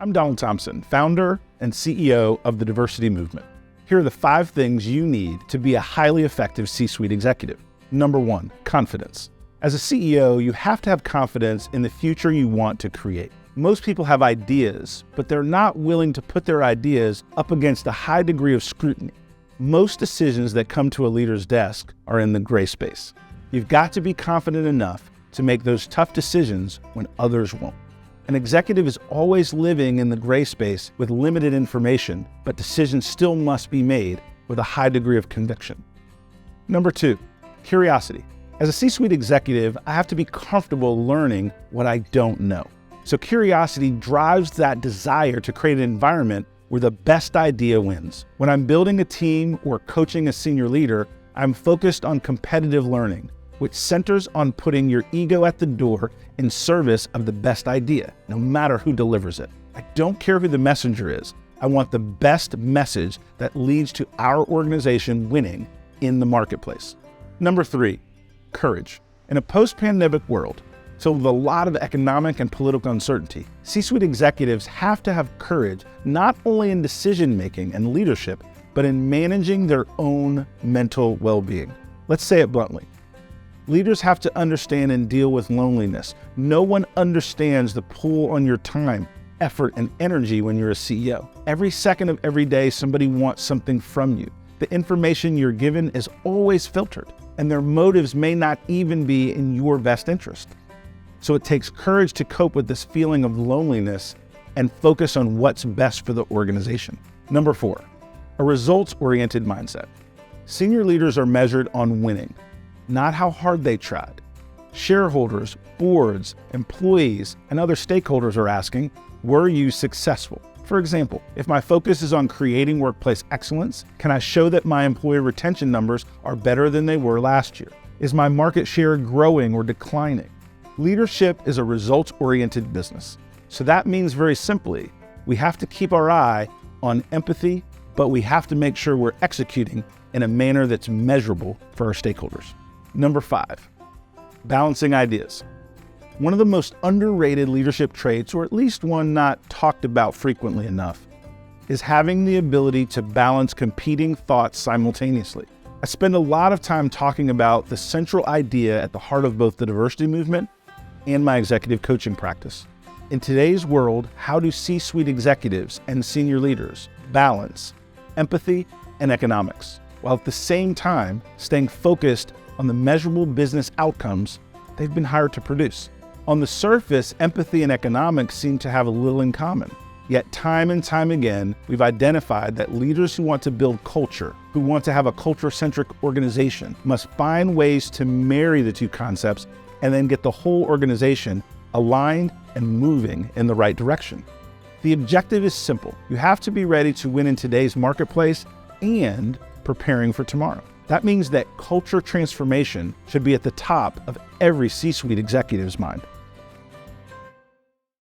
I'm Donald Thompson, founder and CEO of the Diversity Movement. Here are the 5 things you need to be a highly effective C-suite executive. Number 1, confidence. As a CEO, you have to have confidence in the future you want to create. Most people have ideas, but they're not willing to put their ideas up against a high degree of scrutiny. Most decisions that come to a leader's desk are in the gray space. You've got to be confident enough to make those tough decisions when others won't. An executive is always living in the gray space with limited information, but decisions still must be made with a high degree of conviction. Number 2, curiosity. As a C-suite executive, I have to be comfortable learning what I don't know. So curiosity drives that desire to create an environment where the best idea wins. When I'm building a team or coaching a senior leader, I'm focused on competitive learning, which centers on putting your ego at the door in service of the best idea, no matter who delivers it. I don't care who the messenger is. I want the best message that leads to our organization winning in the marketplace. Number 3, courage. In a post-pandemic world, filled with a lot of economic and political uncertainty, C-suite executives have to have courage, not only in decision-making and leadership, but in managing their own mental well-being. Let's say it bluntly. Leaders have to understand and deal with loneliness. No one understands the pull on your time, effort, and energy when you're a CEO. Every second of every day, somebody wants something from you. The information you're given is always filtered, and their motives may not even be in your best interest. So it takes courage to cope with this feeling of loneliness and focus on what's best for the organization. Number 4, a results-oriented mindset. Senior leaders are measured on winning, not how hard they tried. Shareholders, boards, employees, and other stakeholders are asking, were you successful? For example, if my focus is on creating workplace excellence, can I show that my employee retention numbers are better than they were last year? Is my market share growing or declining? Leadership is a results-oriented business. So that means very simply, we have to keep our eye on empathy, but we have to make sure we're executing in a manner that's measurable for our stakeholders. Number 5, balancing ideas. One of the most underrated leadership traits, or at least one not talked about frequently enough, is having the ability to balance competing thoughts simultaneously. I spend a lot of time talking about the central idea at the heart of both the diversity movement and my executive coaching practice. In today's world, how do C-suite executives and senior leaders balance empathy and economics, while at the same time staying focused on the measurable business outcomes they've been hired to produce? On the surface, empathy and economics seem to have a little in common. Yet time and time again, we've identified that leaders who want to build culture, who want to have a culture-centric organization, must find ways to marry the two concepts and then get the whole organization aligned and moving in the right direction. The objective is simple. You have to be ready to win in today's marketplace and preparing for tomorrow. That means that culture transformation should be at the top of every C-suite executive's mind.